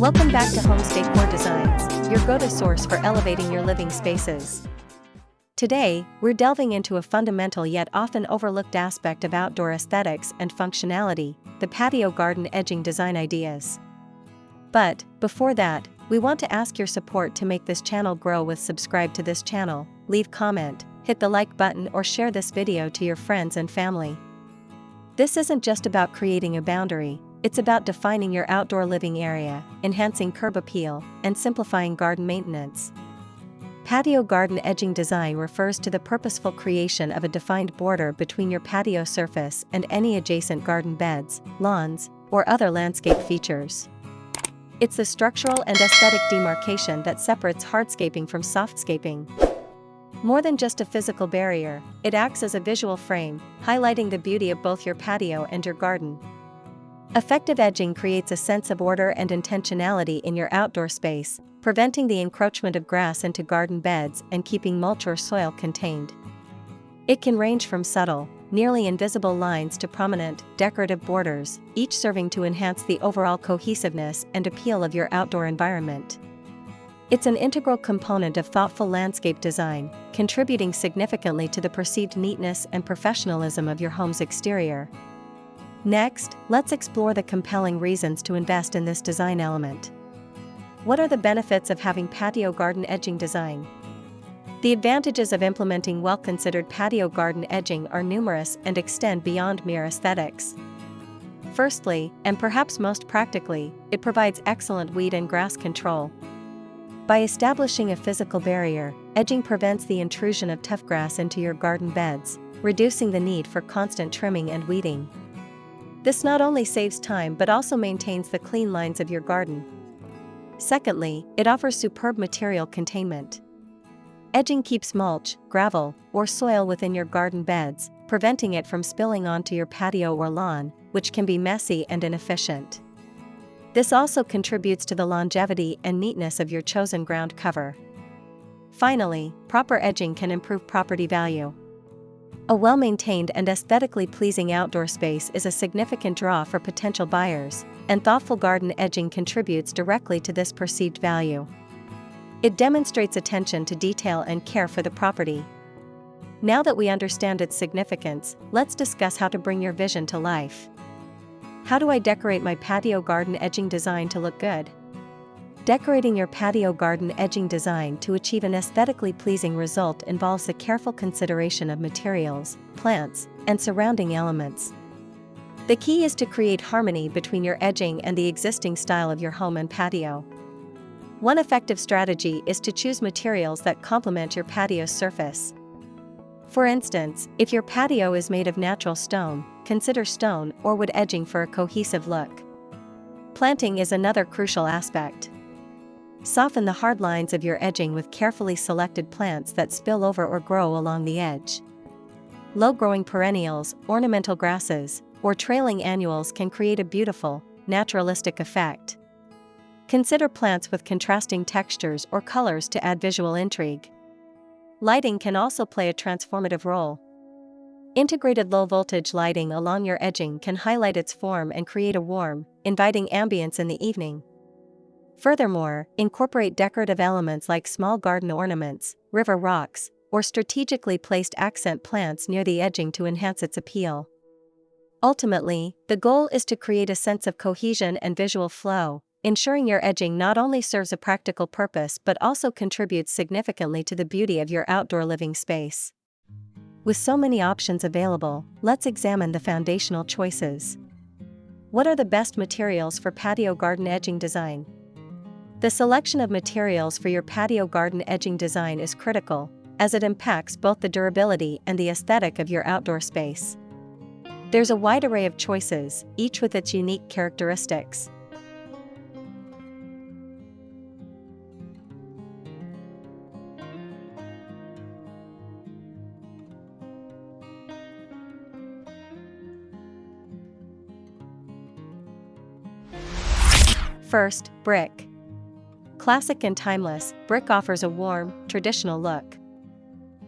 Welcome back to Homes Decor Designs, your go-to source for elevating your living spaces. Today, we're delving into a fundamental yet often overlooked aspect of outdoor aesthetics and functionality, the patio garden edging design ideas. But, before that, we want to ask your support to make this channel grow with subscribe to this channel, leave comment, hit the like button or share this video to your friends and family. This isn't just about creating a boundary, it's about defining your outdoor living area, enhancing curb appeal, and simplifying garden maintenance. Patio garden edging design refers to the purposeful creation of a defined border between your patio surface and any adjacent garden beds, lawns, or other landscape features. It's the structural and aesthetic demarcation that separates hardscaping from softscaping. More than just a physical barrier, it acts as a visual frame, highlighting the beauty of both your patio and your garden. Effective edging creates a sense of order and intentionality in your outdoor space, preventing the encroachment of grass into garden beds and keeping mulch or soil contained. It can range from subtle, nearly invisible lines to prominent, decorative borders, each serving to enhance the overall cohesiveness and appeal of your outdoor environment. It's an integral component of thoughtful landscape design, contributing significantly to the perceived neatness and professionalism of your home's exterior. Next, let's explore the compelling reasons to invest in this design element. What are the benefits of having patio garden edging design? The advantages of implementing well-considered patio garden edging are numerous and extend beyond mere aesthetics. Firstly, and perhaps most practically, it provides excellent weed and grass control. By establishing a physical barrier, edging prevents the intrusion of tough grass into your garden beds, reducing the need for constant trimming and weeding. This not only saves time but also maintains the clean lines of your garden. Secondly, it offers superb material containment. Edging keeps mulch, gravel, or soil within your garden beds, preventing it from spilling onto your patio or lawn, which can be messy and inefficient. This also contributes to the longevity and neatness of your chosen ground cover. Finally, proper edging can improve property value. A well-maintained and aesthetically pleasing outdoor space is a significant draw for potential buyers, and thoughtful garden edging contributes directly to this perceived value. It demonstrates attention to detail and care for the property. Now that we understand its significance, let's discuss how to bring your vision to life. How do I decorate my patio garden edging design to look good? Decorating your patio garden edging design to achieve an aesthetically pleasing result involves the careful consideration of materials, plants, and surrounding elements. The key is to create harmony between your edging and the existing style of your home and patio. One effective strategy is to choose materials that complement your patio's surface. For instance, if your patio is made of natural stone, consider stone or wood edging for a cohesive look. Planting is another crucial aspect. Soften the hard lines of your edging with carefully selected plants that spill over or grow along the edge. Low-growing perennials, ornamental grasses, or trailing annuals can create a beautiful, naturalistic effect. Consider plants with contrasting textures or colors to add visual intrigue. Lighting can also play a transformative role. Integrated low-voltage lighting along your edging can highlight its form and create a warm, inviting ambience in the evening. Furthermore, incorporate decorative elements like small garden ornaments, river rocks, or strategically placed accent plants near the edging to enhance its appeal. Ultimately, the goal is to create a sense of cohesion and visual flow, ensuring your edging not only serves a practical purpose but also contributes significantly to the beauty of your outdoor living space. With so many options available, let's examine the foundational choices. What are the best materials for patio garden edging design? The selection of materials for your patio garden edging design is critical, as it impacts both the durability and the aesthetic of your outdoor space. There's a wide array of choices, each with its unique characteristics. First, brick. Classic and timeless, brick offers a warm, traditional look.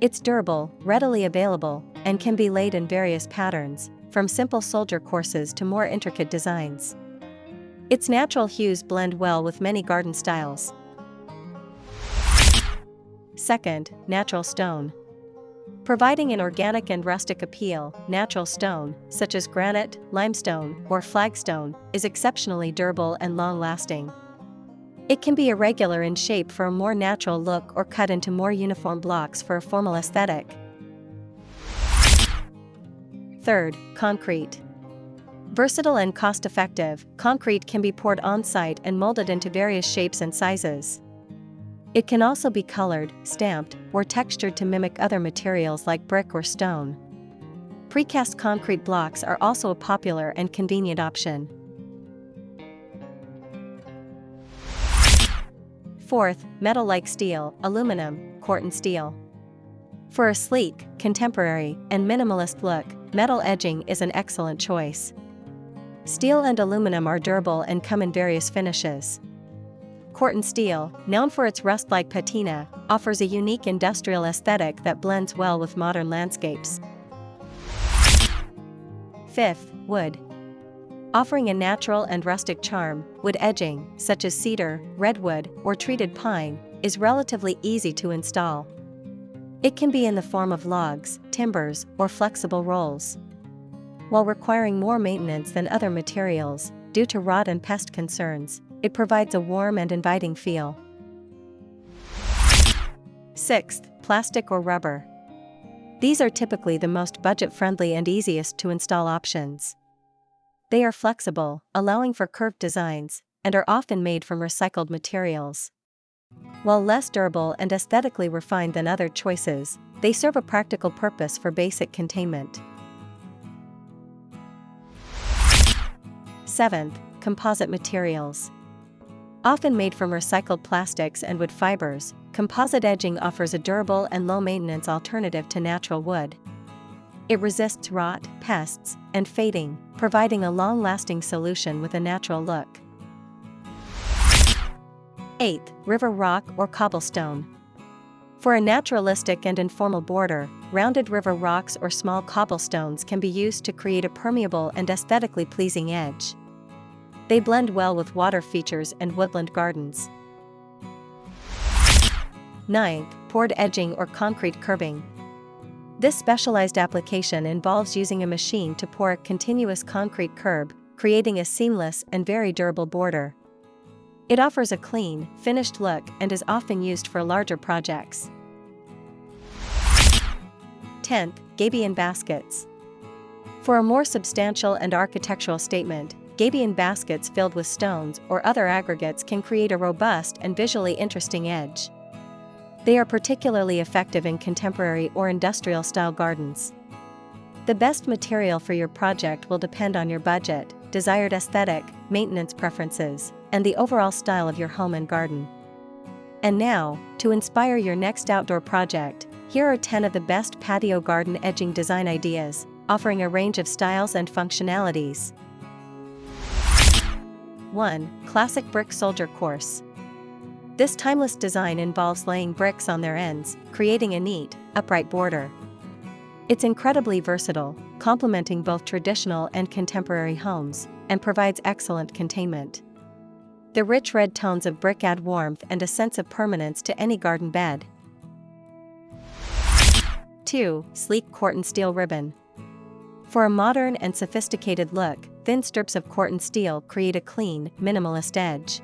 It's durable, readily available, and can be laid in various patterns, from simple soldier courses to more intricate designs. Its natural hues blend well with many garden styles. Second, natural stone. Providing an organic and rustic appeal, natural stone, such as granite, limestone, or flagstone, is exceptionally durable and long-lasting. It can be irregular in shape for a more natural look or cut into more uniform blocks for a formal aesthetic. Third, concrete. Versatile and cost-effective, concrete can be poured on-site and molded into various shapes and sizes. It can also be colored, stamped, or textured to mimic other materials like brick or stone. Precast concrete blocks are also a popular and convenient option. Fourth, metal like steel, aluminum, Corten steel. For a sleek, contemporary, and minimalist look, metal edging is an excellent choice. Steel and aluminum are durable and come in various finishes. Corten steel, known for its rust-like patina, offers a unique industrial aesthetic that blends well with modern landscapes. Fifth, wood. Offering a natural and rustic charm, wood edging, such as cedar, redwood, or treated pine, is relatively easy to install. It can be in the form of logs, timbers, or flexible rolls. While requiring more maintenance than other materials, due to rot and pest concerns, it provides a warm and inviting feel. Sixth, plastic or rubber. These are typically the most budget-friendly and easiest to install options. They are flexible, allowing for curved designs, and are often made from recycled materials. While less durable and aesthetically refined than other choices, they serve a practical purpose for basic containment. Seventh, composite materials. Often made from recycled plastics and wood fibers, composite edging offers a durable and low-maintenance alternative to natural wood. It resists rot, pests, and fading, providing a long-lasting solution with a natural look. Eighth, river rock or cobblestone. For a naturalistic and informal border, rounded river rocks or small cobblestones can be used to create a permeable and aesthetically pleasing edge. They blend well with water features and woodland gardens. Ninth, poured edging or concrete curbing. This specialized application involves using a machine to pour a continuous concrete curb, creating a seamless and very durable border. It offers a clean, finished look and is often used for larger projects. 10th, gabion baskets. For a more substantial and architectural statement, gabion baskets filled with stones or other aggregates can create a robust and visually interesting edge. They are particularly effective in contemporary or industrial-style gardens. The best material for your project will depend on your budget, desired aesthetic, maintenance preferences, and the overall style of your home and garden. And now, to inspire your next outdoor project, here are 10 of the best patio garden edging design ideas, offering a range of styles and functionalities. 1. Classic brick soldier course. This timeless design involves laying bricks on their ends, creating a neat, upright border. It's incredibly versatile, complementing both traditional and contemporary homes, and provides excellent containment. The rich red tones of brick add warmth and a sense of permanence to any garden bed. 2. Sleek Corten steel ribbon. For a modern and sophisticated look, thin strips of Corten steel create a clean, minimalist edge.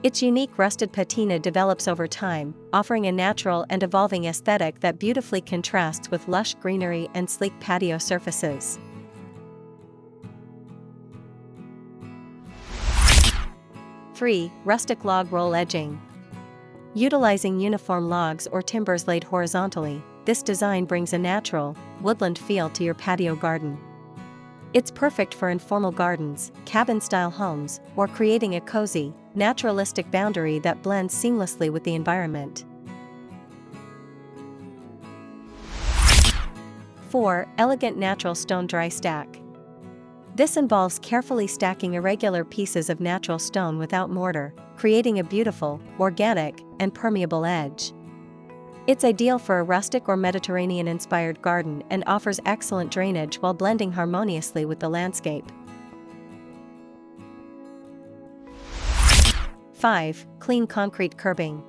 Its unique rusted patina develops over time, offering a natural and evolving aesthetic that beautifully contrasts with lush greenery and sleek patio surfaces. 3. Rustic log roll edging. Utilizing uniform logs or timbers laid horizontally, this design brings a natural, woodland feel to your patio garden. It's perfect for informal gardens, cabin-style homes, or creating a cozy, naturalistic boundary that blends seamlessly with the environment. 4. Elegant natural stone dry stack. This involves carefully stacking irregular pieces of natural stone without mortar, creating a beautiful, organic, and permeable edge. It's ideal for a rustic or Mediterranean-inspired garden and offers excellent drainage while blending harmoniously with the landscape. 5. Clean concrete curbing.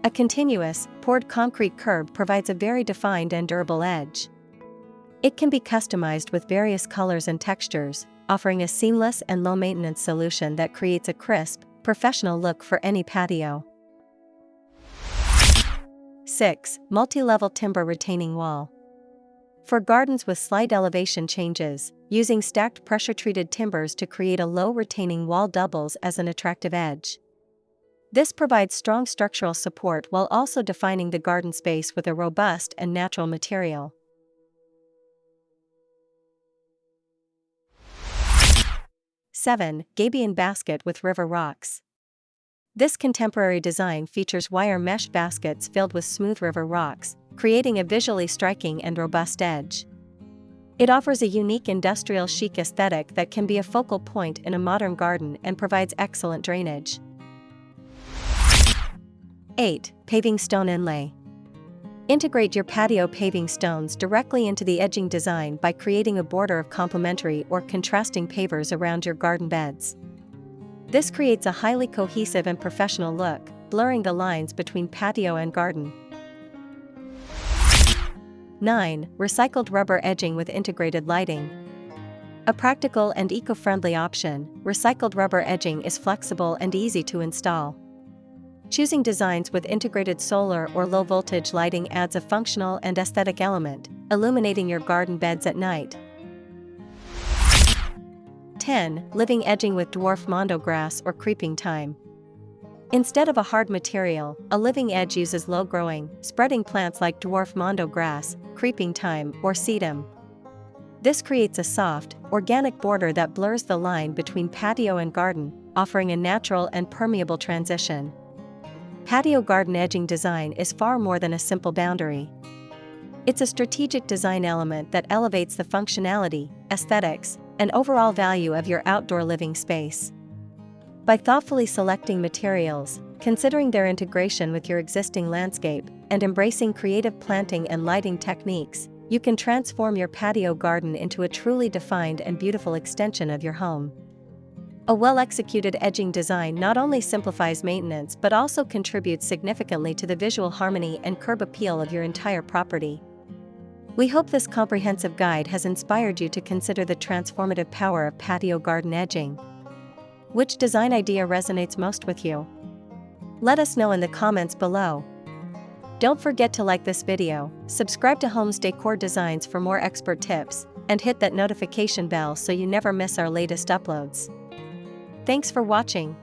A continuous, poured concrete curb provides a very defined and durable edge. It can be customized with various colors and textures, offering a seamless and low-maintenance solution that creates a crisp, professional look for any patio. 6. Multi-level timber retaining wall. For gardens with slight elevation changes, using stacked pressure-treated timbers to create a low retaining wall doubles as an attractive edge. This provides strong structural support while also defining the garden space with a robust and natural material. 7. Gabion basket with river rocks. This contemporary design features wire mesh baskets filled with smooth river rocks, creating a visually striking and robust edge. It offers a unique industrial chic aesthetic that can be a focal point in a modern garden and provides excellent drainage. 8. Paving stone inlay. Integrate your patio paving stones directly into the edging design by creating a border of complementary or contrasting pavers around your garden beds. This creates a highly cohesive and professional look, blurring the lines between patio and garden. 9. Recycled rubber edging with integrated lighting. A practical and eco-friendly option, recycled rubber edging is flexible and easy to install. Choosing designs with integrated solar or low-voltage lighting adds a functional and aesthetic element, illuminating your garden beds at night. 10. Living edging with dwarf mondo grass or creeping thyme. Instead of a hard material, a living edge uses low-growing, spreading plants like dwarf mondo grass, creeping thyme, or sedum. This creates a soft, organic border that blurs the line between patio and garden, offering a natural and permeable transition. Patio garden edging design is far more than a simple boundary. It's a strategic design element that elevates the functionality, aesthetics, and overall value of your outdoor living space. By thoughtfully selecting materials, considering their integration with your existing landscape, and embracing creative planting and lighting techniques, you can transform your patio garden into a truly defined and beautiful extension of your home. A well-executed edging design not only simplifies maintenance but also contributes significantly to the visual harmony and curb appeal of your entire property. We hope this comprehensive guide has inspired you to consider the transformative power of patio garden edging. Which design idea resonates most with you? Let us know in the comments below. Don't forget to like this video, subscribe to Homes Decor Designs for more expert tips, and hit that notification bell so you never miss our latest uploads. Thanks for watching.